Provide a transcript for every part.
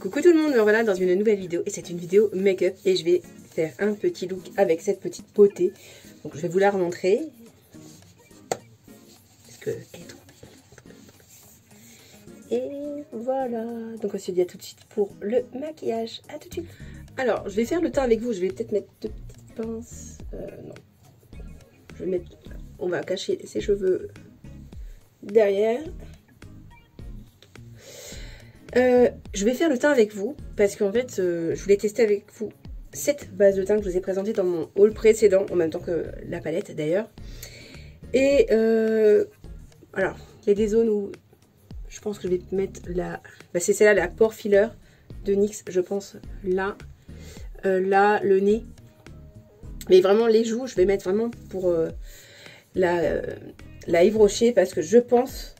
Coucou tout le monde, me voilà dans une nouvelle vidéo et c'est une vidéo make-up et je vais faire un petit look avec cette petite potée. Donc je vais vous la remontrer. Parce que elle est trop belle. Et voilà, donc on se dit à tout de suite pour le maquillage. À tout de suite. Alors je vais faire le teint avec vous, je vais peut-être mettre deux petites pinces. Non. Je vais mettre, on va cacher ses cheveux derrière. Je vais faire le teint avec vous parce qu'en fait je voulais tester avec vous cette base de teint que je vous ai présentée dans mon haul précédent, en même temps que la palette d'ailleurs. Et alors il y a des zones où je pense que je vais mettre la, c'est celle-là, la pore filler de NYX, je pense là, là le nez, mais vraiment les joues je vais mettre vraiment pour la Yves Rocher parce que je pense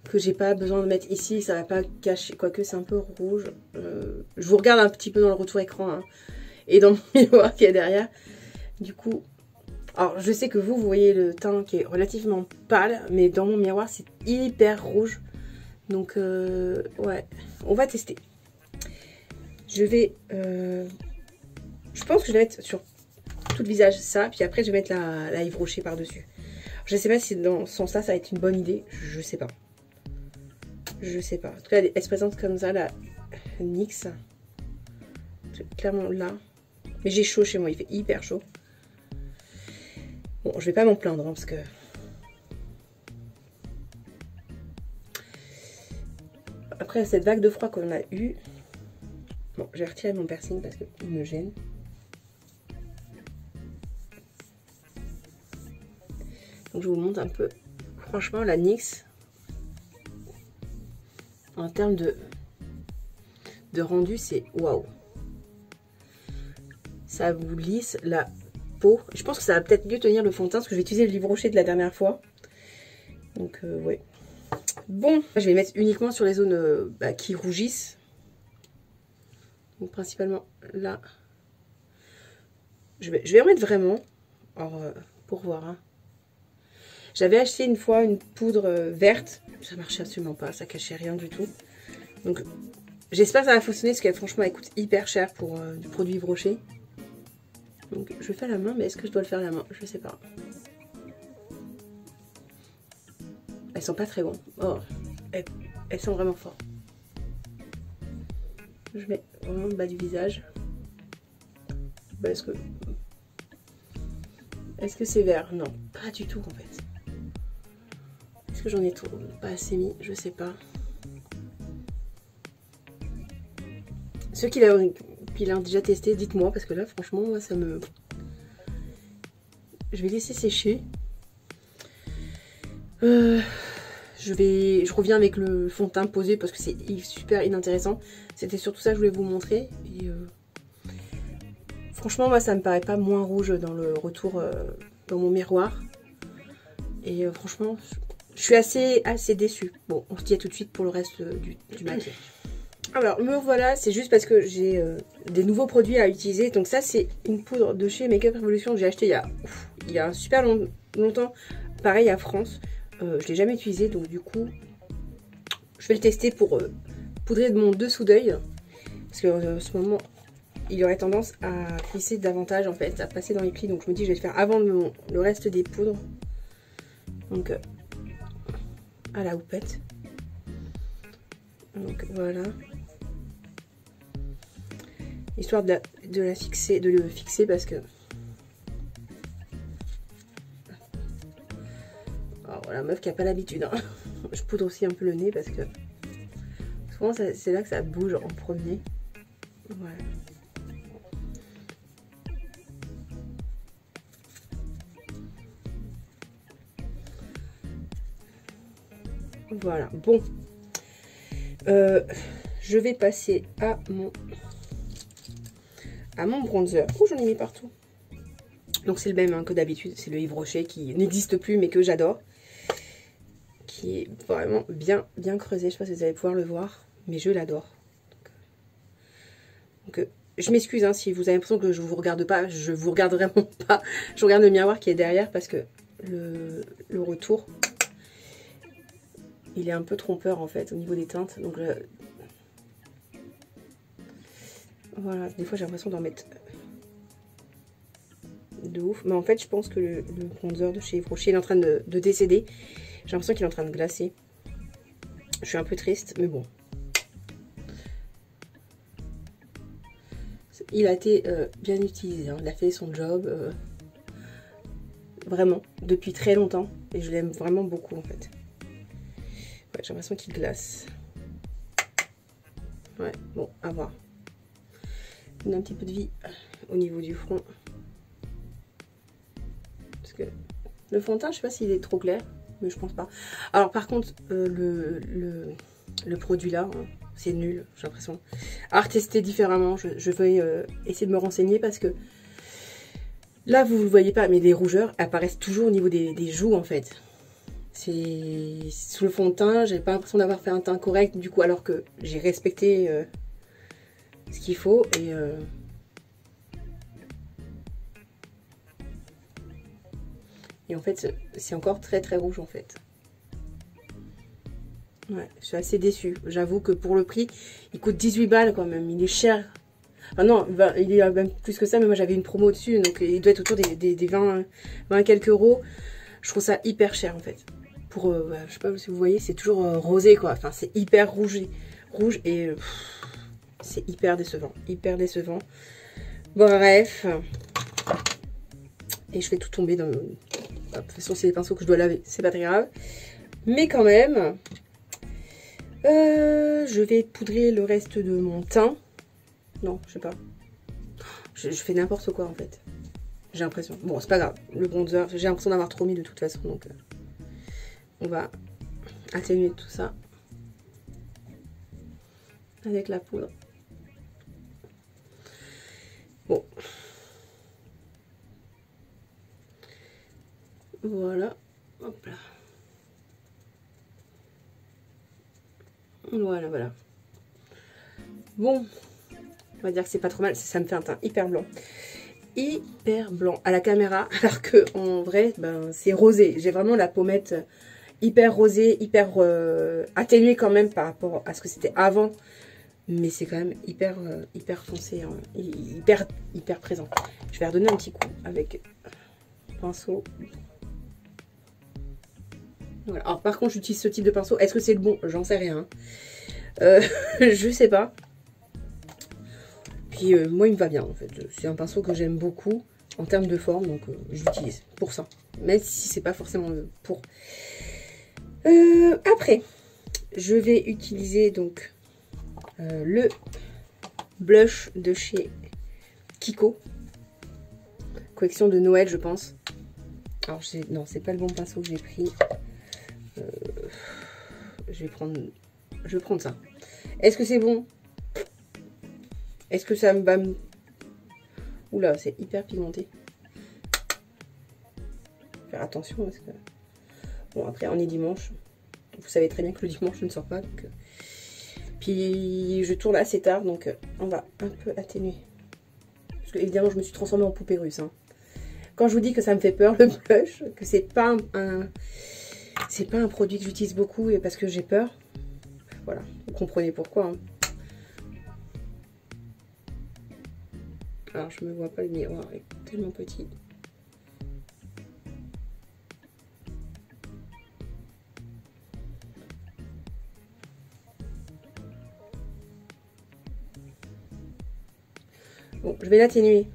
que j'ai pas besoin de mettre ici, ça va pas cacher, quoique c'est un peu rouge. Je vous regarde un petit peu dans le retour écran hein, et dans mon miroir qui est derrière. Du coup, alors je sais que vous voyez le teint qui est relativement pâle, mais dans mon miroir c'est hyper rouge. Donc ouais, on va tester. Je vais, je pense que je vais mettre sur tout le visage ça, puis après je vais mettre la Yves Rocher par dessus. Je sais pas si dans ce sens-là ça va être une bonne idée, je sais pas. Je sais pas. En tout cas, elle se présente comme ça, la NYX. Clairement là. Mais j'ai chaud chez moi, il fait hyper chaud. Bon, je vais pas m'en plaindre hein, parce que... Après cette vague de froid qu'on a eue... Bon, j'ai retiré mon piercing parce qu'il me gêne. Donc je vous montre un peu. Franchement, la NYX... En termes de rendu, c'est waouh. Ça vous lisse la peau. Je pense que ça va peut-être mieux tenir le fond de teint parce que je vais utiliser le Yves Rocher de la dernière fois. Donc, ouais. Bon, je vais mettre uniquement sur les zones qui rougissent. Donc, principalement là. Je vais en mettre vraiment. Alors, pour voir. Hein. J'avais acheté une fois une poudre verte. Ça marchait absolument pas, ça cachait rien du tout. Donc j'espère que ça va fonctionner parce qu'elle franchement elle coûte hyper cher pour du produit Yves Rocher. Donc je vais faire la main, mais est-ce que je dois le faire la main? Je sais pas. Elles sont pas très bonnes. Oh, elles sont vraiment fortes. Je mets vraiment le bas du visage. Est-ce que c'est vert? Non, pas du tout en fait. Est-ce que j'en ai trop pas assez mis? Je sais pas. Ceux qui l'ont déjà testé, dites-moi parce que là, franchement, moi, ça me... Je vais laisser sécher. Je reviens avec le fond de teint posé parce que c'est super inintéressant. C'était surtout ça que je voulais vous montrer. Et franchement, moi, ça me paraît pas moins rouge dans le retour dans mon miroir. Et franchement... Je suis assez déçue. Bon, on se dit à tout de suite pour le reste du maquillage. Alors, me voilà, c'est juste parce que j'ai des nouveaux produits à utiliser. Donc ça, c'est une poudre de chez Make Up Revolution que j'ai acheté il y a super longtemps. Pareil à France. Je ne l'ai jamais utilisé, donc du coup, je vais le tester pour poudrer de mon dessous d'œil. Parce que en ce moment, il y aurait tendance à glisser davantage en fait, à passer dans les plis. Donc je me dis, je vais le faire avant le reste des poudres. Donc... à la houppette. Donc voilà. Histoire de le fixer parce que... Alors voilà, meuf qui n'a pas l'habitude. Hein. Je poudre aussi un peu le nez parce que... Souvent c'est là que ça bouge en premier. Voilà. Voilà, bon. Je vais passer à mon bronzer. Oh, j'en ai mis partout. Donc c'est le même hein, que d'habitude. C'est le Yves Rocher qui n'existe plus mais que j'adore. Qui est vraiment bien creusé. Je sais pas si vous allez pouvoir le voir. Mais je l'adore. Donc je m'excuse hein, si vous avez l'impression que je vous regarde pas. Je vous regarde vraiment pas. Je regarde le miroir qui est derrière parce que le retour... il est un peu trompeur en fait au niveau des teintes. Donc Voilà, des fois j'ai l'impression d'en mettre de ouf. Mais en fait, je pense que le bronzer de chez Yves Rocher, il est en train de décéder. J'ai l'impression qu'il est en train de glacer. Je suis un peu triste, mais bon. Il a été bien utilisé, hein. Il a fait son job vraiment depuis très longtemps. Et je l'aime vraiment beaucoup en fait. Ouais, j'ai l'impression qu'il glace. Ouais, bon, à voir. Il a un petit peu de vie au niveau du front. Parce que le fond de teint, je sais pas s'il est trop clair, mais je pense pas. Alors par contre, le produit là, hein, c'est nul, j'ai l'impression. À retester différemment, je vais essayer de me renseigner parce que là, vous ne le voyez pas, mais les rougeurs apparaissent toujours au niveau des joues en fait. C'est sous le fond de teint, j'ai pas l'impression d'avoir fait un teint correct du coup, alors que j'ai respecté ce qu'il faut et en fait c'est encore très très rouge en fait. Ouais, je suis assez déçue. J'avoue que pour le prix, il coûte 18 balles quand même, il est cher. Enfin non, il est même plus que ça, mais moi j'avais une promo dessus, donc il doit être autour des 20 quelques euros. Je trouve ça hyper cher en fait. Pour, je sais pas si vous voyez, c'est toujours rosé quoi. Enfin, c'est hyper rouge et c'est hyper décevant. Hyper décevant. Bref. Et je fais tout tomber dans le... De toute façon, c'est les pinceaux que je dois laver. C'est pas très grave. Mais quand même, je vais poudrer le reste de mon teint. Non, je sais pas. Je fais n'importe quoi en fait. J'ai l'impression. Bon, c'est pas grave. Le bronzer, j'ai l'impression d'avoir trop mis de toute façon. Donc, on va atténuer tout ça avec la poudre. Bon. Voilà. Hop là. Voilà, voilà. Bon. On va dire que c'est pas trop mal. Ça me fait un teint hyper blanc. Hyper blanc à la caméra. Alors que en vrai, ben, c'est rosé. J'ai vraiment la pommette hyper rosée, hyper atténuée quand même par rapport à ce que c'était avant. Mais c'est quand même hyper, hyper foncé, hein, hyper présent. Je vais redonner un petit coup avec pinceau. Voilà. Alors par contre, j'utilise ce type de pinceau. Est-ce que c'est le bon? J'en sais rien. Je sais pas. Puis moi, il me va bien en fait. C'est un pinceau que j'aime beaucoup en termes de forme, donc je l'utilise pour ça. Même si c'est pas forcément pour. Après, je vais utiliser donc le blush de chez Kiko, collection de Noël je pense. Alors non, c'est pas le bon pinceau que j'ai pris. Je vais prendre ça. Est-ce que c'est bon? Est-ce que ça va me... Oula, c'est hyper pigmenté. Faire attention parce que... Bon, après on est dimanche. Vous savez très bien que le dimanche je ne sors pas, donc... Puis je tourne assez tard, donc on va un peu atténuer. Parce que évidemment, je me suis transformée en poupée russe. Hein. Quand je vous dis que ça me fait peur, le blush, que c'est pas un produit que j'utilise beaucoup et parce que j'ai peur. Voilà, vous comprenez pourquoi. Hein. Alors, je me vois pas le miroir, il est tellement petit. Bon, je vais l'atténuer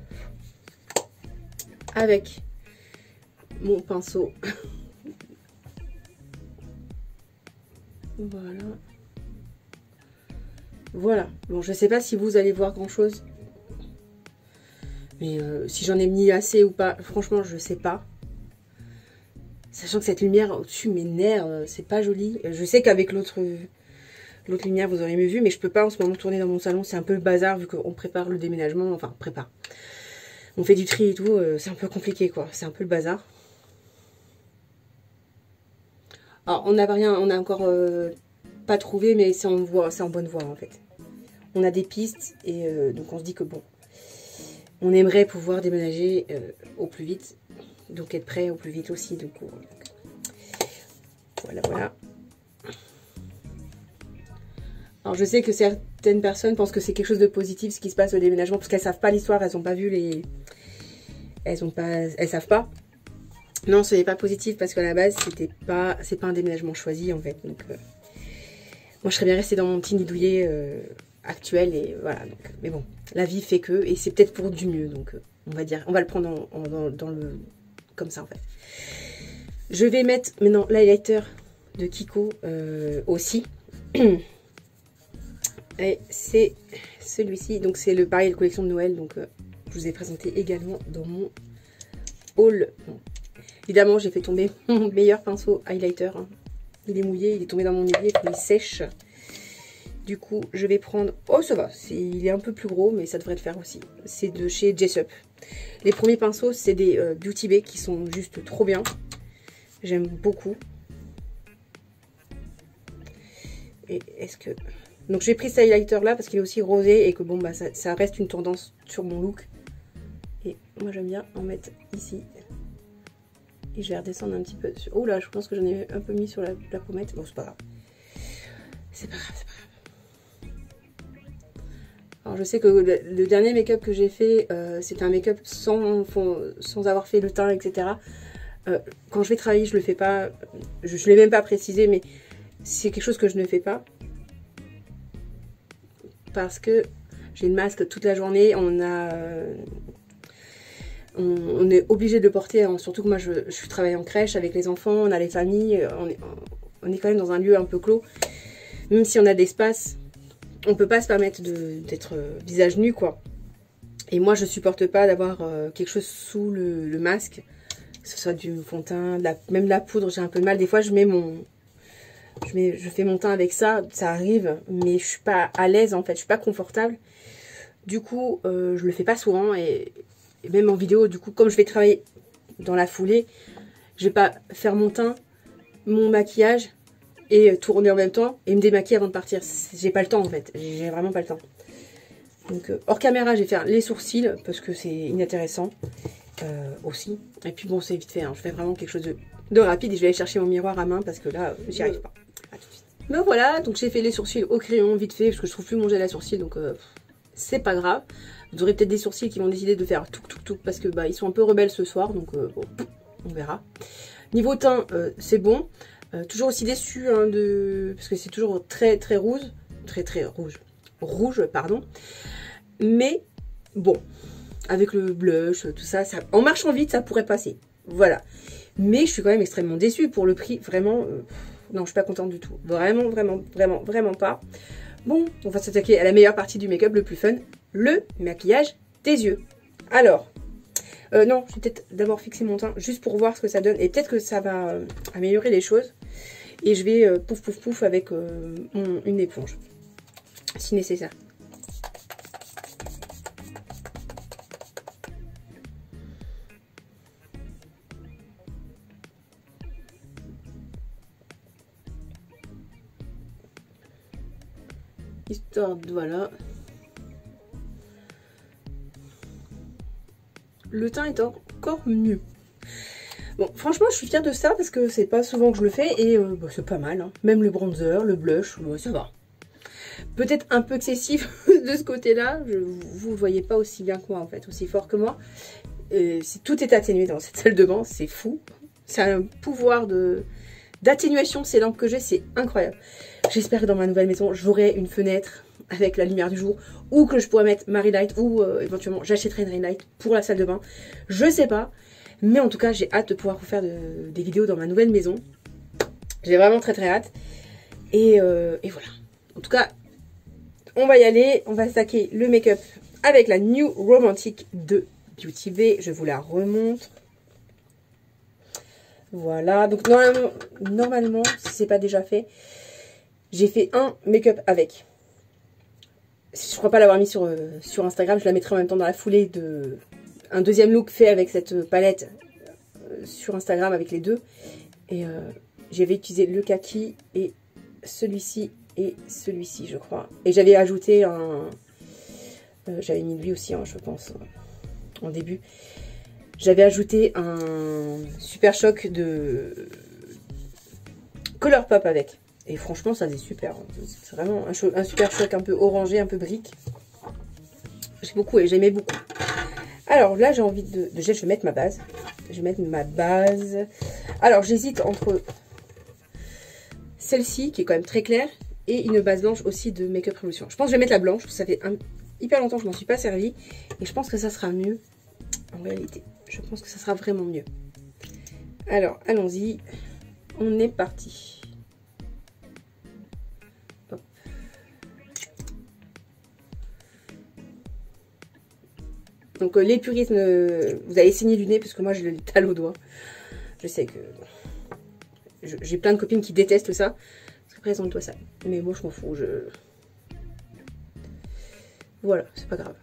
avec mon pinceau. Voilà. Voilà. Bon, je sais pas si vous allez voir grand chose. Mais si j'en ai mis assez ou pas, franchement, je sais pas. Sachant que cette lumière au-dessus m'énerve, c'est pas joli. Je sais qu'avec l'autre lumière, vous aurez mieux vu, mais je peux pas en ce moment tourner dans mon salon. C'est un peu le bazar vu qu'on prépare le déménagement. Enfin, prépare. On fait du tri et tout. C'est un peu compliqué, quoi. C'est un peu le bazar. Alors, on n'a rien, on a encore pas trouvé, mais c'est en bonne voie, en fait. On a des pistes et donc on se dit que bon, on aimerait pouvoir déménager au plus vite. Donc être prêt au plus vite aussi. Donc, voilà, voilà. Alors je sais que certaines personnes pensent que c'est quelque chose de positif ce qui se passe au déménagement parce qu'elles savent pas l'histoire, elles n'ont pas vu les... Elles savent pas. Non, ce n'est pas positif parce qu'à la base c'est pas un déménagement choisi en fait. Donc moi je serais bien restée dans mon petit nid douillet actuel et voilà. Donc, mais bon, la vie fait que et c'est peut-être pour du mieux donc on va dire, on va le prendre dans le comme ça en fait. Je vais mettre maintenant l'highlighter de Kiko aussi. Et c'est celui-ci, donc c'est le pareil, la collection de Noël, donc je vous ai présenté également dans mon haul. Bon. Évidemment, j'ai fait tomber mon meilleur pinceau highlighter. Hein. Il est mouillé, il est tombé dans mon évier, il sèche. Du coup, je vais prendre... Oh, ça va, il est un peu plus gros, mais ça devrait le faire aussi. C'est de chez Jessup. Les premiers pinceaux, c'est des Beauty Bay qui sont juste trop bien. J'aime beaucoup. Et est-ce que... Donc j'ai pris cet highlighter là parce qu'il est aussi rosé et que bon bah ça reste une tendance sur mon look. Et moi j'aime bien en mettre ici. Et je vais redescendre un petit peu. Oh là, je pense que j'en ai un peu mis sur la pommette. Bon, c'est pas grave. C'est pas grave, c'est pas grave. Alors je sais que le dernier make-up que j'ai fait, c'était un make-up sans avoir fait le teint, etc. Quand je vais travailler, je le fais pas. Je ne l'ai même pas précisé, mais c'est quelque chose que je ne fais pas. Parce que j'ai le masque toute la journée, on est obligé de le porter, hein, surtout que moi je travaille en crèche avec les enfants, on a les familles, on est quand même dans un lieu un peu clos. Même si on a de l'espace, on peut pas se permettre d'être visage nu quoi. Et moi je supporte pas d'avoir quelque chose sous le masque, que ce soit du fond de teint, même de la poudre, j'ai un peu de mal. Des fois je fais mon teint avec ça, ça arrive, mais je suis pas à l'aise en fait, je suis pas confortable. Du coup, je le fais pas souvent et même en vidéo, du coup, comme je vais travailler dans la foulée, je vais pas faire mon teint, mon maquillage et tourner en même temps et me démaquiller avant de partir. J'ai pas le temps en fait, j'ai vraiment pas le temps. Donc hors caméra, je vais faire les sourcils parce que c'est inintéressant aussi. Et puis bon, c'est vite fait, hein. Je fais vraiment quelque chose de rapide et je vais aller chercher mon miroir à main parce que là, j'y arrive pas. À tout de suite. Mais voilà, donc j'ai fait les sourcils au crayon vite fait parce que je trouve plus mon gel à sourcils, donc c'est pas grave. Vous aurez peut-être des sourcils qui vont décider de faire tout parce que bah ils sont un peu rebelles ce soir, donc bon, on verra. Niveau teint, c'est bon. Toujours aussi déçu hein, parce que c'est toujours très rouge, rouge pardon. Mais bon, avec le blush, tout ça, en marchant vite, ça pourrait passer. Voilà. Mais je suis quand même extrêmement déçue pour le prix. Vraiment, non, je suis pas contente du tout. Vraiment pas. Bon, on va s'attaquer à la meilleure partie du make-up, le plus fun, le maquillage des yeux. Alors, non, je vais peut-être d'abord fixer mon teint juste pour voir ce que ça donne. Et peut-être que ça va améliorer les choses. Et je vais pouf avec une éponge, si nécessaire. Histoire de, voilà. Le teint est encore mieux. Bon, franchement, je suis fière de ça parce que c'est pas souvent que je le fais et bah, c'est pas mal. Hein. Même le bronzer, le blush, bah, ça va. Peut-être un peu excessif de ce côté-là. Vous le voyez pas aussi bien que moi en fait, aussi fort que moi. Tout est atténué dans cette salle de bain, c'est fou. C'est un pouvoir d'atténuation, ces lampes que j'ai, c'est incroyable. J'espère que dans ma nouvelle maison, j'aurai une fenêtre avec la lumière du jour ou que je pourrais mettre ma ring light ou éventuellement j'achèterai une ring light pour la salle de bain. Je sais pas, mais en tout cas, j'ai hâte de pouvoir vous faire des vidéos dans ma nouvelle maison. J'ai vraiment très hâte. Et voilà. En tout cas, on va y aller. On va attaquer le make-up avec la New Romantic de Beauty Bay. Je vous la remontre. Voilà, donc normalement, si c'est pas déjà fait, j'ai fait un make-up avec. Je crois pas l'avoir mis sur Instagram, je la mettrai en même temps dans la foulée de un deuxième look fait avec cette palette sur Instagram avec les deux. Et j'avais utilisé le kaki et celui-ci, je crois. Et j'avais ajouté j'avais mis lui aussi, hein, je pense, en début. J'avais ajouté un super choc de Colourpop avec. Et franchement, ça faisait super. C'est vraiment un super choc un peu orangé, un peu brique. J'ai beaucoup et j'aimais beaucoup. Alors là, j'ai envie de... Déjà, je vais mettre ma base. Je vais mettre ma base. Alors, j'hésite entre celle-ci, qui est quand même très claire, et une base blanche aussi de Make Up Revolution. Je pense que je vais mettre la blanche, parce que ça fait hyper longtemps que je m'en suis pas servi. Et je pense que ça sera mieux, en réalité. Je pense que ça sera vraiment mieux. Alors, allons-y. On est parti. Hop. Donc, les puristes, vous allez saigner du nez, parce que moi, j'ai le tal au doigt. Je sais que... J'ai plein de copines qui détestent ça. Parce que présente-toi ça. Mais moi, je m'en fous. Voilà, c'est pas grave.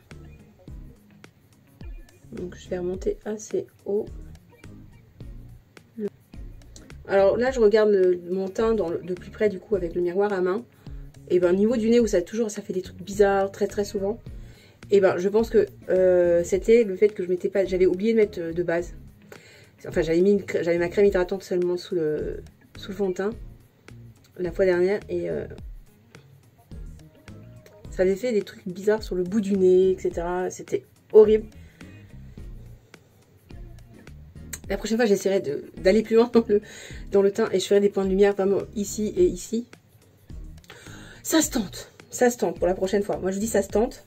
Donc, je vais remonter assez haut. Alors là, je regarde mon teint de plus près, du coup, avec le miroir à main. Et ben, au niveau du nez, où ça fait des trucs bizarres très très souvent. Et ben, je pense que c'était le fait que je m'étais pas... J'avais oublié de mettre de base. Enfin, j'avais ma crème hydratante seulement sous le fond de teint la fois dernière. Et ça avait fait des trucs bizarres sur le bout du nez, etc. C'était horrible. La prochaine fois, j'essaierai d'aller plus loin dans le teint et je ferai des points de lumière vraiment ici et ici. Ça se tente. Ça se tente pour la prochaine fois. Moi, je dis ça se tente.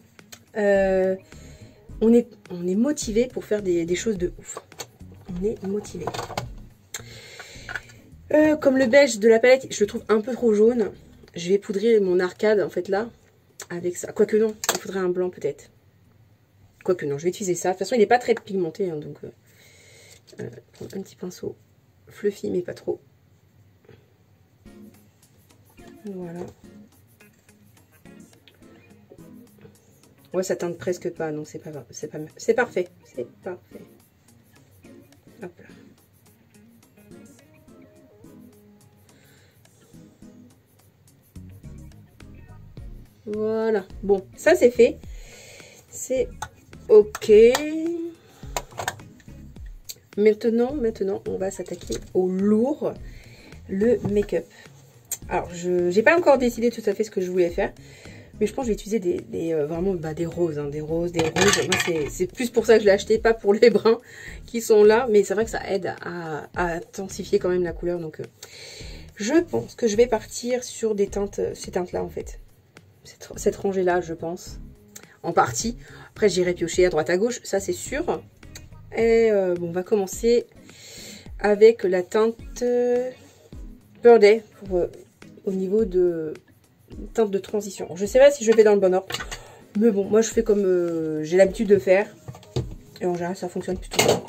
On est motivé pour faire des choses de ouf. On est motivé. Comme le beige de la palette, je le trouve un peu trop jaune. Je vais poudrer mon arcade, en fait, là, avec ça. Quoique non, il faudrait un blanc, peut-être. Quoique non, je vais utiliser ça. De toute façon, il n'est pas très pigmenté, hein, donc... prendre un petit pinceau fluffy, mais pas trop. Voilà. Ouais, ça teinte presque pas, donc c'est pas grave. C'est parfait. C'est parfait. Hop là. Voilà. Bon, ça c'est fait. C'est ok. Maintenant, on va s'attaquer au lourd, le make-up. Alors, je n'ai pas encore décidé tout à fait ce que je voulais faire. Mais je pense que je vais utiliser vraiment des roses, hein, des roses. Moi, c'est plus pour ça que je l'ai acheté, pas pour les bruns qui sont là. Mais c'est vrai que ça aide à intensifier quand même la couleur. Donc, je pense que je vais partir sur des teintes, ces teintes-là, en fait. Cette rangée-là, je pense. En partie. Après, j'irai piocher à droite à gauche, ça c'est sûr. Et bon, on va commencer avec la teinte Birthday au niveau de teinte de transition. Je sais pas si je vais dans le bon ordre, mais bon, moi je fais comme j'ai l'habitude de faire. Et en général, ça fonctionne plutôt bien.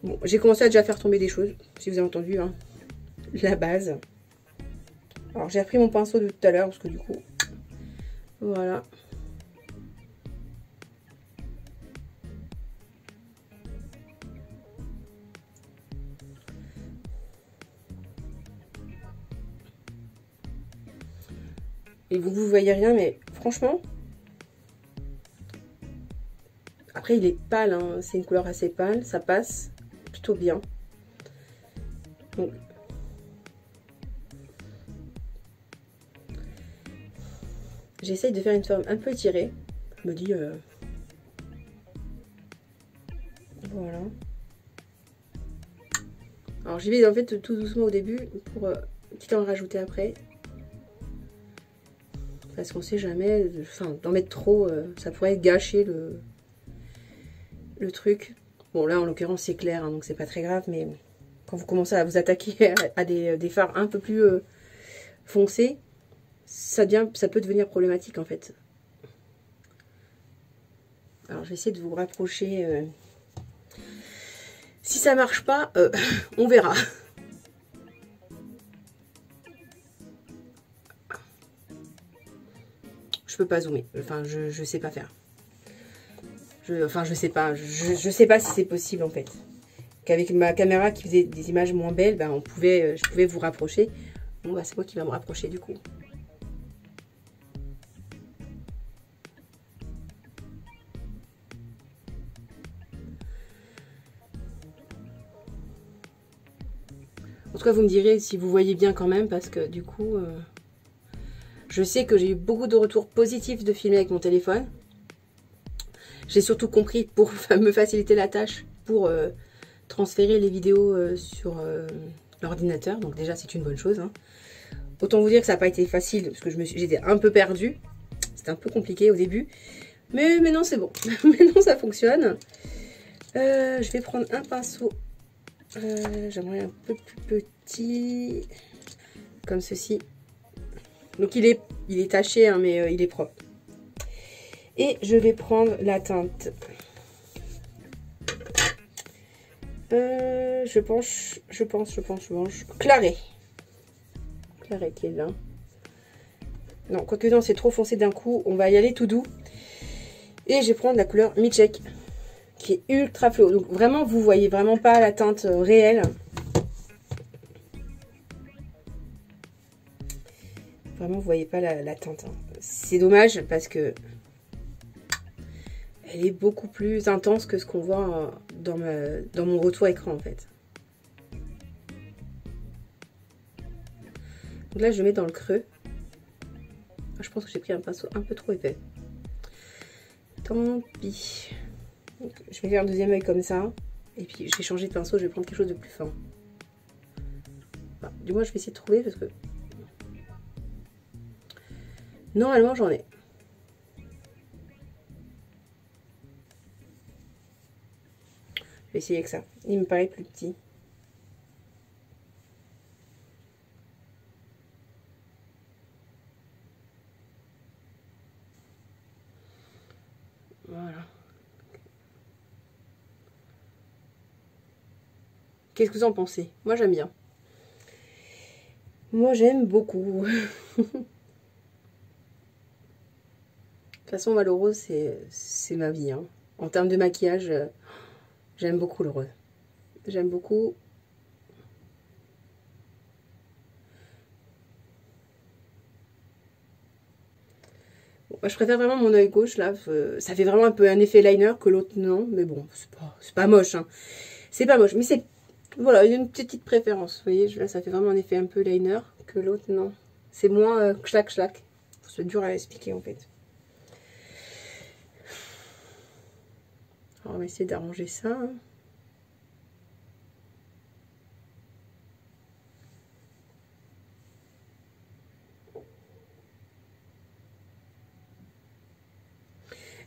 Bon, j'ai commencé à déjà faire tomber des choses, si vous avez entendu, hein. La base. Alors, j'ai repris mon pinceau de tout à l'heure, parce que du coup, voilà. Et vous voyez rien, mais franchement, après il est pâle, hein, c'est une couleur assez pâle, ça passe plutôt bien. Donc, j'essaye de faire une forme un peu étirée. Je me dis, voilà. Alors j'y vais en fait tout doucement au début pour quitte à en rajouter après. Parce qu'on sait jamais, enfin d'en mettre trop, ça pourrait gâcher le truc. Bon là en l'occurrence c'est clair, hein, donc c'est pas très grave, mais quand vous commencez à vous attaquer à des fards un peu plus foncés, ça peut devenir problématique en fait. Alors je vais essayer de vous rapprocher. Si ça marche pas, on verra. Je peux pas zoomer, enfin je sais pas faire. Je sais pas, je sais pas si c'est possible en fait. Qu'avec ma caméra qui faisait des images moins belles, ben je pouvais vous rapprocher. Bon bah c'est moi qui va me rapprocher du coup. tout cas, vous me direz si vous voyez bien quand même, parce que du coup, je sais que j'ai eu beaucoup de retours positifs de filmer avec mon téléphone. J'ai surtout compris pour me faciliter la tâche, pour transférer les vidéos sur l'ordinateur. Donc déjà, c'est une bonne chose. Hein. Autant vous dire que ça n'a pas été facile, parce que j'étais un peu perdue. C'était un peu compliqué au début. Mais maintenant, c'est bon. Maintenant, ça fonctionne. Je vais prendre un pinceau. J'aimerais un peu plus petit. Comme ceci. Donc, il est taché, hein, mais il est propre. Et je vais prendre la teinte. Je pense. Claret. Claret qui est là. Non, quoique non, c'est trop foncé d'un coup. On va y aller tout doux. Et je vais prendre la couleur Mitchek, qui est ultra fluo. Donc vraiment, vous voyez vraiment pas la teinte réelle. Vraiment, vous voyez pas la teinte. Hein. C'est dommage parce que elle est beaucoup plus intense que ce qu'on voit dans mon retour écran en fait. Donc là, je mets dans le creux. Je pense que j'ai pris un pinceau un peu trop épais. Tant pis. Donc, je vais faire un deuxième œil comme ça. Et puis, je vais changer de pinceau. Je vais prendre quelque chose de plus fin. Enfin, du moins, je vais essayer de trouver parce que... Normalement, j'en ai. Je vais essayer avec ça. Il me paraît plus petit. Voilà. Qu'est-ce que vous en pensez? Moi, j'aime bien. Moi, j'aime beaucoup. De toute façon, moi, le rose, c'est ma vie. Hein. En termes de maquillage, j'aime beaucoup le rose. J'aime beaucoup. Moi, je préfère vraiment mon œil gauche, là. Ça fait vraiment un peu un effet liner que l'autre, non. Mais bon, c'est pas moche. Hein. C'est pas moche. Mais c'est... Voilà, il y a une petite préférence. Vous voyez, là, ça fait vraiment un effet un peu liner que l'autre, non. C'est moins clac-clac. C'est dur à expliquer, en fait. Alors, on va essayer d'arranger ça. Hein.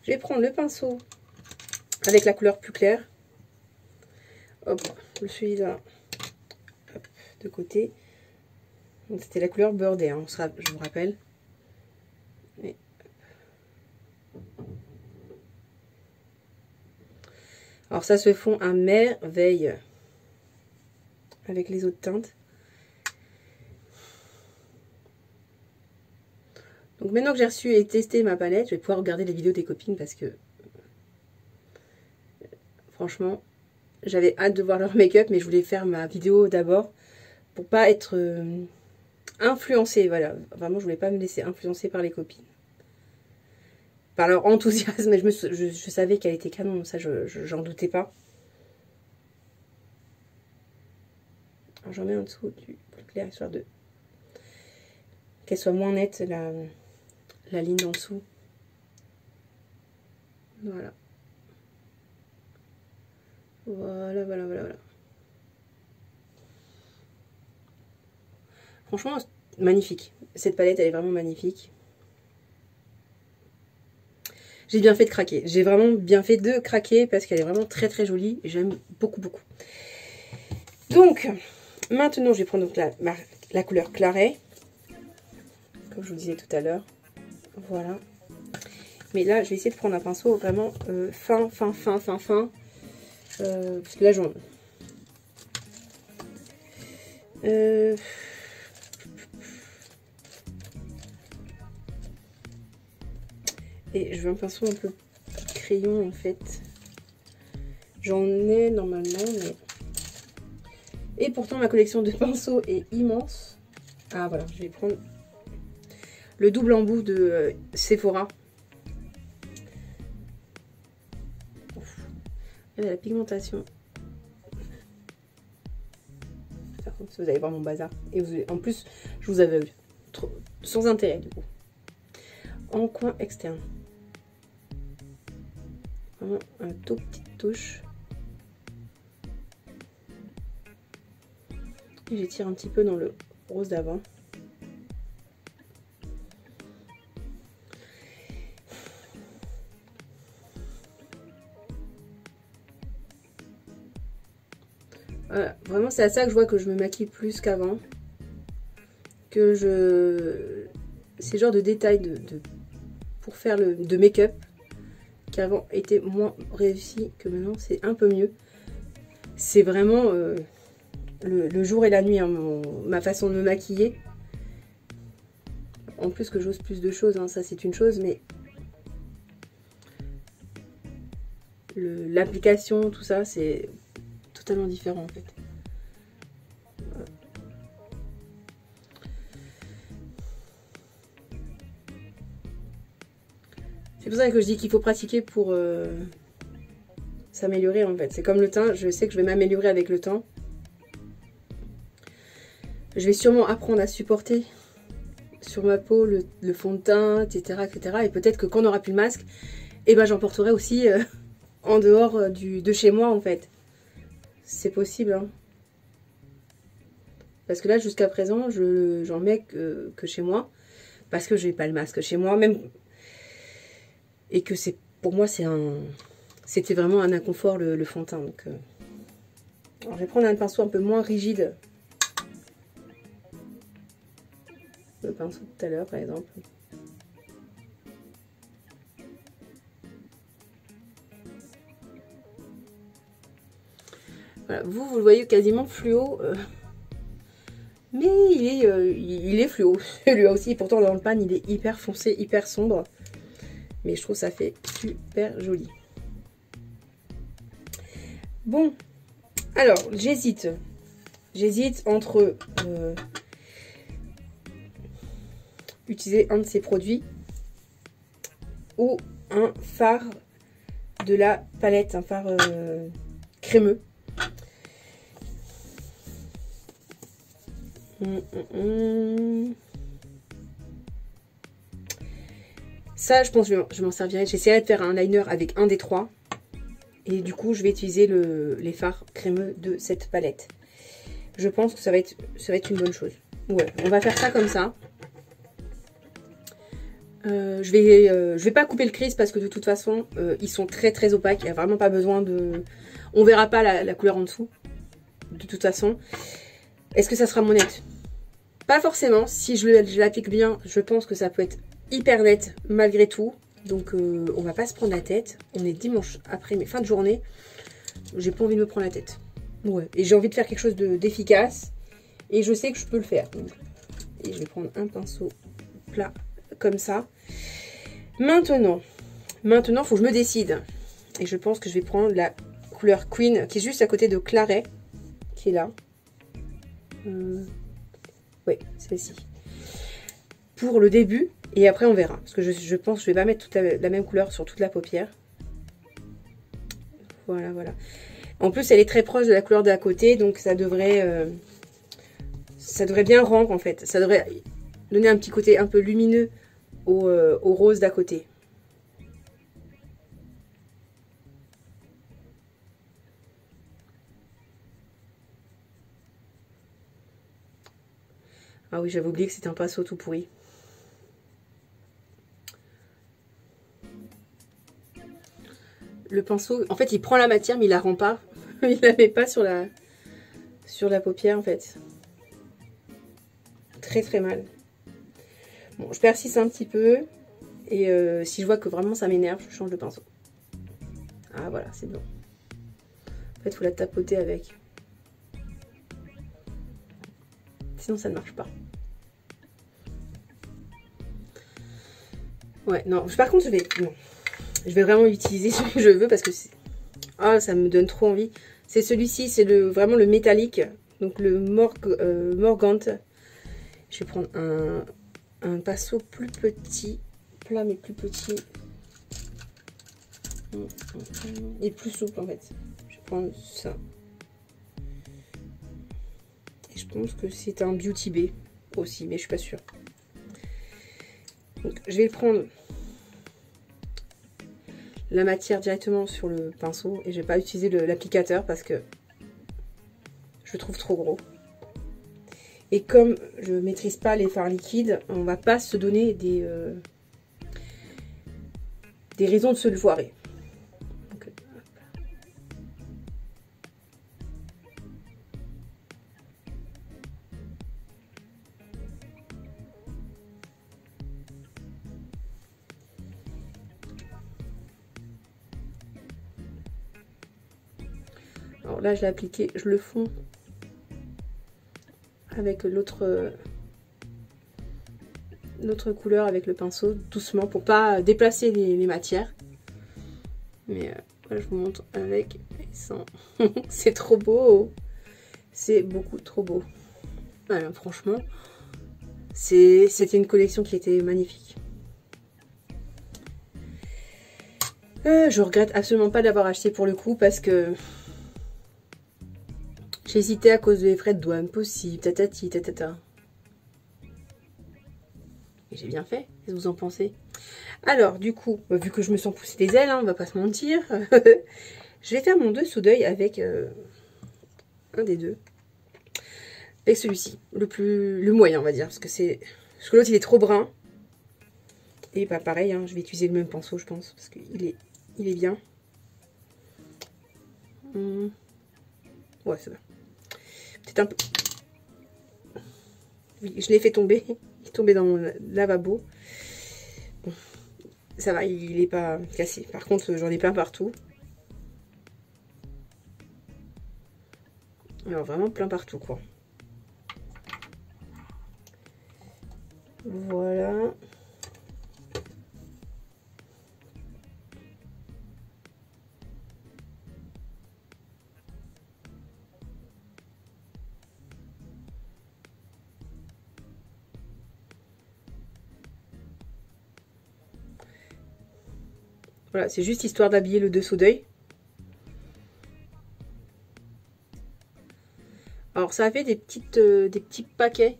Je vais prendre le pinceau avec la couleur plus claire. Hop, celui-là, de côté. C'était la couleur Birdie, hein, je vous rappelle. Et... Alors ça se fond à merveille avec les autres teintes. Donc maintenant que j'ai reçu et testé ma palette, je vais pouvoir regarder les vidéos des copines parce que franchement, j'avais hâte de voir leur make-up, mais je voulais faire ma vidéo d'abord pour pas être influencée. Voilà, vraiment, je voulais pas me laisser influencer par les copines. Par leur enthousiasme, je savais qu'elle était canon, ça j'en doutais pas. Alors j'en mets en dessous du plus clair, histoire de qu'elle soit moins nette la ligne en dessous. Voilà. Voilà. Franchement, magnifique. Cette palette, elle est vraiment magnifique. J'ai bien fait de craquer. J'ai vraiment bien fait de craquer parce qu'elle est vraiment très très jolie. J'aime beaucoup. Donc, maintenant, je vais prendre donc la couleur claret. Comme je vous disais tout à l'heure. Voilà. Mais là, je vais essayer de prendre un pinceau vraiment fin. Parce que là, j'en... Et je veux un pinceau un peu crayon en fait. J'en ai normalement, mais... Et pourtant ma collection de pinceaux est immense. Ah voilà, je vais prendre le double embout de Sephora. La pigmentation. si vous allez voir mon bazar. Et en plus, je vous aveugle. Sans intérêt, du coup. En coin externe. Vraiment un tout petite touche. Et j'étire un petit peu dans le rose d'avant. Voilà, vraiment c'est à ça que je vois que je me maquille plus qu'avant. Que je... C'est le genre de détail pour faire de make-up qui avant était moins réussi que maintenant c'est un peu mieux. C'est vraiment le jour et la nuit, hein, ma façon de me maquiller. En plus que j'ose plus de choses, hein, ça c'est une chose, mais l'application, tout ça, c'est totalement différent en fait. C'est pour ça que je dis qu'il faut pratiquer pour s'améliorer en fait. C'est comme le teint, je sais que je vais m'améliorer avec le temps. Je vais sûrement apprendre à supporter sur ma peau le fond de teint, etc. etc. Et peut-être que quand on n'aura plus le masque, eh ben, j'en porterai aussi en dehors de chez moi en fait. C'est possible. Hein. Parce que là, jusqu'à présent, j'en mets que chez moi. Parce que je n'ai pas le masque chez moi. Même... Et que pour moi, c'était vraiment un inconfort le fond de teint. Donc, alors, je vais prendre un pinceau un peu moins rigide. Le pinceau de tout à l'heure, par exemple. Voilà, vous le voyez quasiment fluo. Mais il est fluo. Lui aussi, pourtant dans le pan, il est hyper foncé, hyper sombre. Mais je trouve ça fait super joli. Bon, alors j'hésite. J'hésite entre utiliser un de ces produits ou un fard de la palette, un fard crémeux. Ça, je pense que je m'en servirai. J'essaierai de faire un liner avec un des trois. Et du coup, je vais utiliser les fards crémeux de cette palette. Je pense que ça va être une bonne chose. Ouais, on va faire ça comme ça. Je vais pas couper le crease parce que de toute façon, ils sont très opaques. Il n'y a vraiment pas besoin de... On verra pas la couleur en dessous. De toute façon. Est-ce que ça sera mon net? Pas forcément. Si je l'applique bien, je pense que ça peut être hyper net malgré tout. Donc on va pas se prendre la tête. On est dimanche après mes fins de journée. J'ai pas envie de me prendre la tête. Ouais. Et j'ai envie de faire quelque chose d'efficace. Et je sais que je peux le faire. Donc. Et je vais prendre un pinceau plat comme ça. Maintenant, il faut que je me décide. Et je pense que je vais prendre la couleur Queen qui est juste à côté de Claret. Qui est là. Oui, celle-ci. Pour le début. Et après, on verra. Parce que je pense que je vais pas mettre toute la même couleur sur toute la paupière. Voilà, voilà. En plus, elle est très proche de la couleur d'à côté. Donc, ça devrait bien rendre, en fait. Ça devrait donner un petit côté un peu lumineux au rose d'à côté. Ah oui, j'avais oublié que c'était un pinceau tout pourri. Le pinceau, en fait, il prend la matière, mais il la rend pas. Il la met pas sur la paupière, en fait. Très mal. Bon, je persiste un petit peu. Et si je vois que vraiment ça m'énerve, je change de pinceau. Ah, voilà, c'est bon. En fait, il faut la tapoter avec. Sinon, ça ne marche pas. Ouais, non. Par contre, je vais vraiment utiliser ce que je veux parce que ça me donne trop envie. C'est celui-ci, c'est vraiment le métallique. Donc le Morgant. Je vais prendre un pinceau plus petit. Plat, mais plus petit. Et plus souple en fait. Je vais prendre ça. Et je pense que c'est un Beauty Bay aussi, mais je suis pas sûre. Donc, je vais prendre la matière directement sur le pinceau et je vais pas utiliser l'applicateur parce que je le trouve trop gros. Et comme je maîtrise pas les fards liquides, on va pas se donner des raisons de se le voiler. Donc, alors là, je l'ai appliqué, je le fonds avec l'autre couleur avec le pinceau, doucement, pour pas déplacer les matières. Mais là, je vous montre avec et sans. C'est trop beau. C'est beaucoup trop beau. Alors, franchement, c'était une collection qui était magnifique. Je regrette absolument pas d'avoir acheté pour le coup parce que j'ai hésité à cause des frais de douane possible, tatati, tatata. Et j'ai bien fait, qu'est-ce que vous en pensez? Alors, du coup, vu que je me sens pousser des ailes, hein, on va pas se mentir, je vais faire mon dessous d'œil avec un des deux. Avec celui-ci, le moyen, on va dire, parce que l'autre il est trop brun. Et bah pareil, hein, je vais utiliser le même pinceau, je pense, parce qu'il est bien. Ouais, ça va. Peut-être un peu. Oui, je l'ai fait tomber. Il est tombé dans mon lavabo. Bon, ça va, il n'est pas cassé. Par contre, j'en ai plein partout. Alors, vraiment plein partout, quoi. Voilà. Voilà, c'est juste histoire d'habiller le dessous d'œil. Alors, ça a fait des petits paquets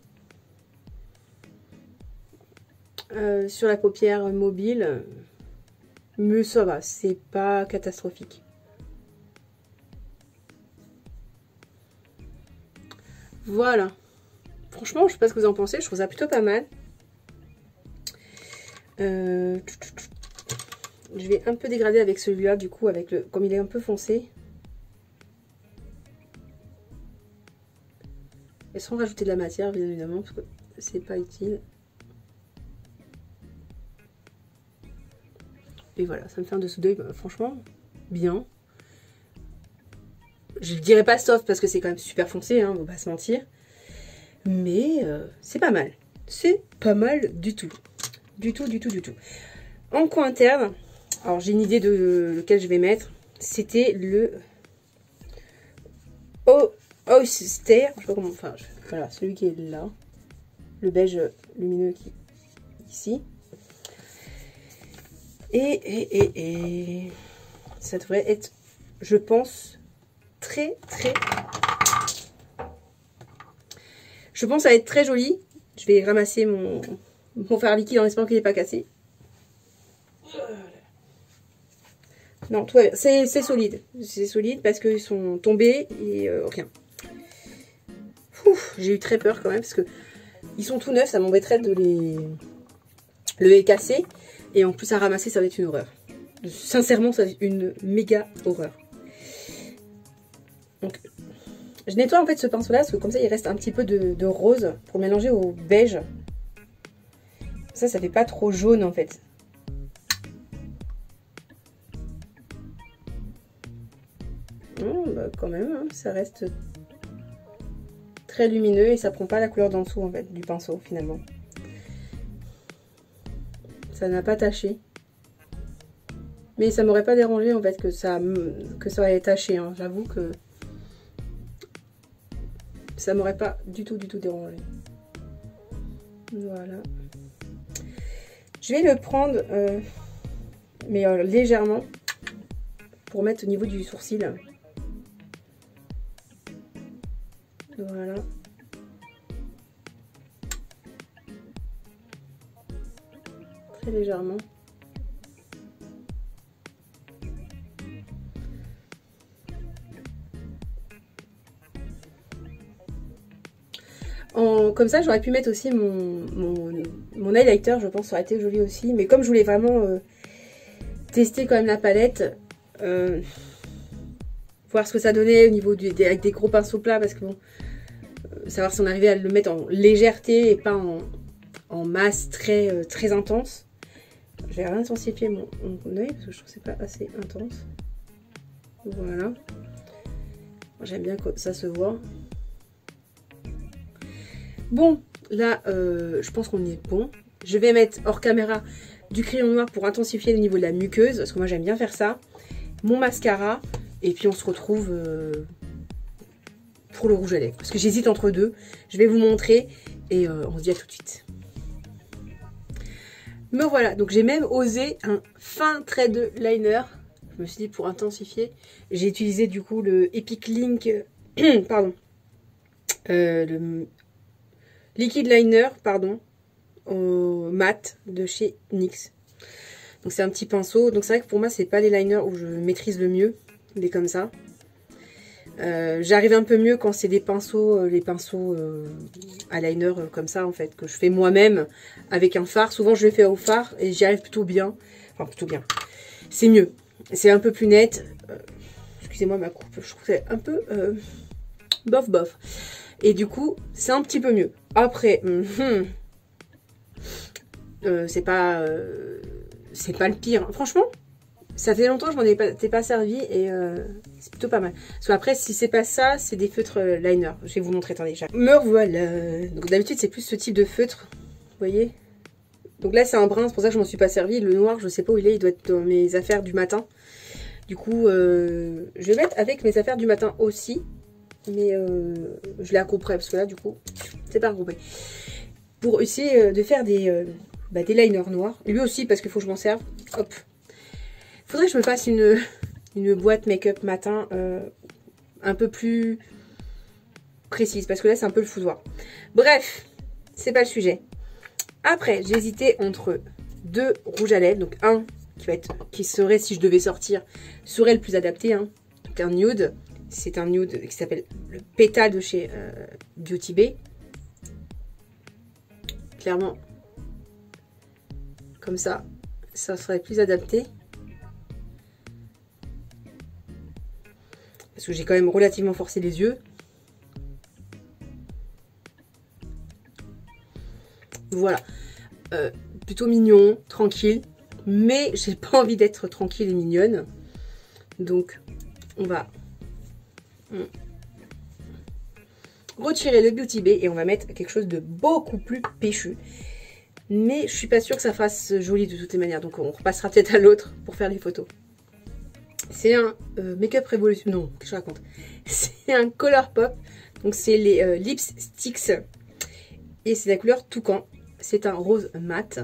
sur la paupière mobile. Mais ça va, c'est pas catastrophique. Voilà. Franchement, je sais pas ce que vous en pensez, je trouve ça plutôt pas mal. Je vais un peu dégrader avec celui-là, du coup, comme il est un peu foncé. Et sans rajouter de la matière, bien évidemment, parce que c'est pas utile. Et voilà, ça me fait un dessous d'œil, franchement, bien. Je ne dirais pas soft, parce que c'est quand même super foncé, hein, on va pas se mentir. Mais c'est pas mal. C'est pas mal du tout. Du tout. En coin interne, alors j'ai une idée de lequel je vais mettre. C'était le Oyster. Je sais pas comment. Enfin, voilà, celui qui est là. Le beige lumineux qui est ici. Et ça devrait être, je pense, très. Je pense que ça va être très joli. Je vais ramasser mon fard liquide en espérant qu'il n'est pas cassé. Non, c'est solide. C'est solide parce qu'ils sont tombés et rien. J'ai eu très peur quand même parce que ils sont tout neufs. Ça m'embêterait de les casser. Et en plus à ramasser, ça va être une horreur. Sincèrement, ça va être une méga horreur. Donc, je nettoie en fait ce pinceau là parce que comme ça il reste un petit peu de rose pour mélanger au beige. Ça fait pas trop jaune en fait. Bah, quand même, hein, ça reste très lumineux et ça prend pas la couleur d'en dessous en fait du pinceau finalement. Ça n'a pas taché. Mais ça m'aurait pas dérangé en fait que ça ait taché. Hein. J'avoue que ça m'aurait pas du tout dérangé. Voilà. Je vais le prendre, mais légèrement, pour mettre au niveau du sourcil. Voilà. très légèrement. Comme ça, j'aurais pu mettre aussi mon highlighter, je pense, ça aurait été joli aussi. Mais comme je voulais vraiment tester quand même la palette, voir ce que ça donnait au niveau avec des gros pinceaux plats, parce que bon, savoir si on arrivait à le mettre en légèreté et pas en masse très, très intense. Je vais réintensifier mon œil parce que je trouve que c'est pas assez intense. Voilà. J'aime bien que ça se voit. Bon, là, je pense qu'on est bon. Je vais mettre hors caméra du crayon noir pour intensifier le niveau de la muqueuse, parce que moi j'aime bien faire ça. Mon mascara, et puis on se retrouve pour le rouge à lèvres. Parce que j'hésite entre deux. Je vais vous montrer et on se dit à tout de suite. Me voilà, donc j'ai même osé un fin trait de liner. Je me suis dit pour intensifier. J'ai utilisé du coup le Epic Link, pardon, le Liquid Liner, pardon, au mat de chez NYX. Donc c'est un petit pinceau. Donc c'est vrai que pour moi c'est pas les liners où je maîtrise le mieux, des comme ça. J'arrive un peu mieux quand c'est des pinceaux, les pinceaux à liner comme ça en fait, que je fais moi-même avec un fard. Souvent je le fais au fard et j'y arrive plutôt bien. Enfin plutôt bien. C'est mieux. C'est un peu plus net. Excusez-moi ma coupe, je trouve que c'est un peu bof bof. Et du coup c'est un petit peu mieux. Après, c'est pas le pire. Franchement, ça fait longtemps que je m'en étais pas servi et c'est plutôt pas mal. Parce qu'après, si c'est pas ça, c'est des feutres liner. Je vais vous montrer, attendez. Me voilà. Donc d'habitude, c'est plus ce type de feutre. Vous voyez? Donc là, c'est un brun, c'est pour ça que je m'en suis pas servi. Le noir, je sais pas où il est. Il doit être dans mes affaires du matin. Du coup, je vais mettre avec mes affaires du matin aussi. Mais je l'ai accroupé parce que là, du coup, c'est pas regroupé. Pour essayer de faire des liners noirs. Lui aussi, parce qu'il faut que je m'en serve. Hop. Faudrait que je me fasse une boîte make-up matin un peu plus précise. Parce que là, c'est un peu le foutoir. Bref, c'est pas le sujet. Après, j'ai hésité entre deux rouges à lèvres. Donc un qui serait, si je devais sortir, serait le plus adapté. Hein. Donc un nude. C'est un nude qui s'appelle le Pétale de chez Beauty Bay. Clairement, comme ça serait plus adapté. Parce que j'ai quand même relativement forcé les yeux. Voilà. Plutôt mignon, tranquille. Mais j'ai pas envie d'être tranquille et mignonne. Donc, on va retirer le Beauty Bay et on va mettre quelque chose de beaucoup plus péchu. Mais je suis pas sûre que ça fasse joli de toutes les manières. Donc on repassera peut-être à l'autre pour faire les photos. C'est un Make-up Revolution. Non, qu'est-ce que je raconte? C'est un Colourpop. Donc c'est les Lipsticks. Et c'est la couleur Toucan. C'est un rose mat.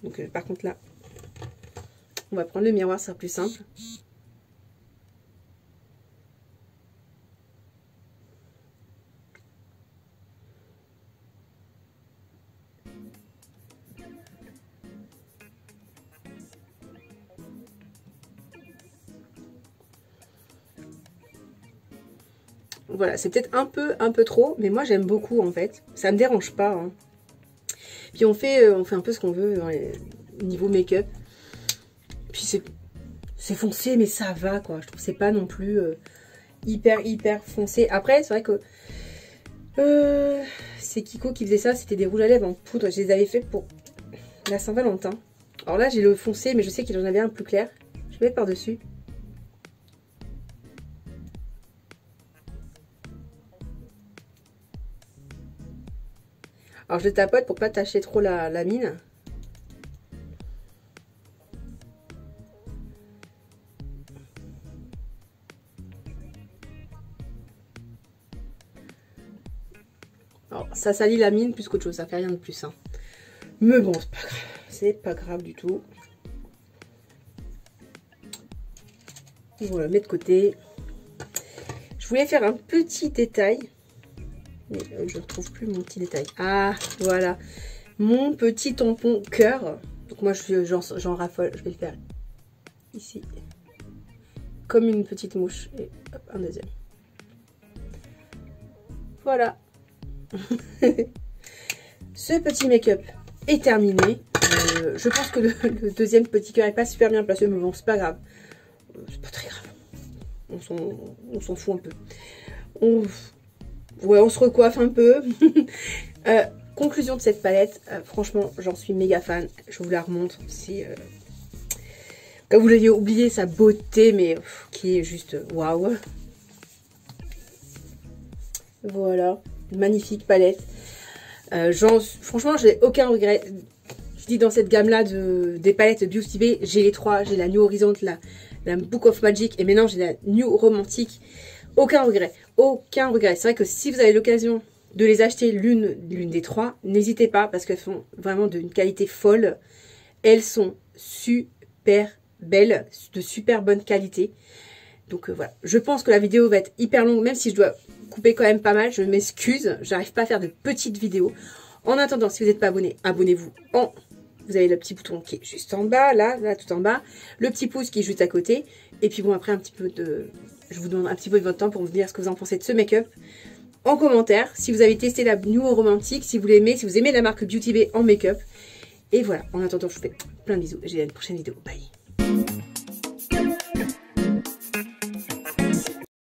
Donc par contre là, on va prendre le miroir, ça sera plus simple. Voilà, c'est peut-être un peu trop, mais moi j'aime beaucoup en fait. Ça me dérange pas. Hein. Puis on fait un peu ce qu'on veut dans les niveau make-up. Puis c'est foncé, mais ça va quoi. Je trouve que c'est pas non plus hyper foncé. Après, c'est vrai que c'est Kiko qui faisait ça. C'était des rouges à lèvres en poudre. Je les avais fait pour la Saint-Valentin. Alors là, j'ai le foncé, mais je sais qu'il en avait un plus clair. Je vais mettre par-dessus. Alors je le tapote pour pas tâcher trop la mine. Alors ça salit la mine plus qu'autre chose, ça fait rien de plus. Hein. Mais bon, c'est pas grave. C'est pas grave du tout. On va le mettre de côté. Je voulais faire un petit détail. Mais je ne retrouve plus mon petit détail. Ah, voilà. Mon petit tampon cœur. Donc moi j'en raffole, je vais le faire ici. Comme une petite mouche. Et hop, un deuxième. Voilà. Ce petit make-up est terminé. Je pense que le deuxième petit cœur est pas super bien placé, mais bon, c'est pas grave. C'est pas très grave. On s'en fout un peu. On se recoiffe un peu. Conclusion de cette palette. Franchement, j'en suis méga fan. Je vous la remontre. Si quand vous l'aviez oublié, sa beauté, mais qui est juste waouh. Voilà. Magnifique palette. Franchement, j'ai aucun regret. Je dis dans cette gamme-là des palettes Beauty Bay, j'ai les trois. J'ai la New Horizon, la Book of Magic et maintenant j'ai la New Romantic. Aucun regret. Aucun regret. C'est vrai que si vous avez l'occasion de les acheter l'une des trois, n'hésitez pas parce qu'elles sont vraiment d'une qualité folle. Elles sont super belles, de super bonne qualité. Donc voilà. Je pense que la vidéo va être hyper longue, même si je dois couper quand même pas mal. Je m'excuse. J'arrive pas à faire de petites vidéos. En attendant, si vous n'êtes pas abonné, abonnez-vous Vous avez le petit bouton qui est juste en bas, là tout en bas. Le petit pouce qui est juste à côté. Et puis bon, après je vous demande un petit peu de votre temps pour me dire ce que vous en pensez de ce make-up. En commentaire, si vous avez testé la New Romantic, si vous l'aimez, si vous aimez la marque Beauty Bay en make-up. Et voilà, en attendant, je vous fais plein de bisous. Je vous dis à une prochaine vidéo. Bye.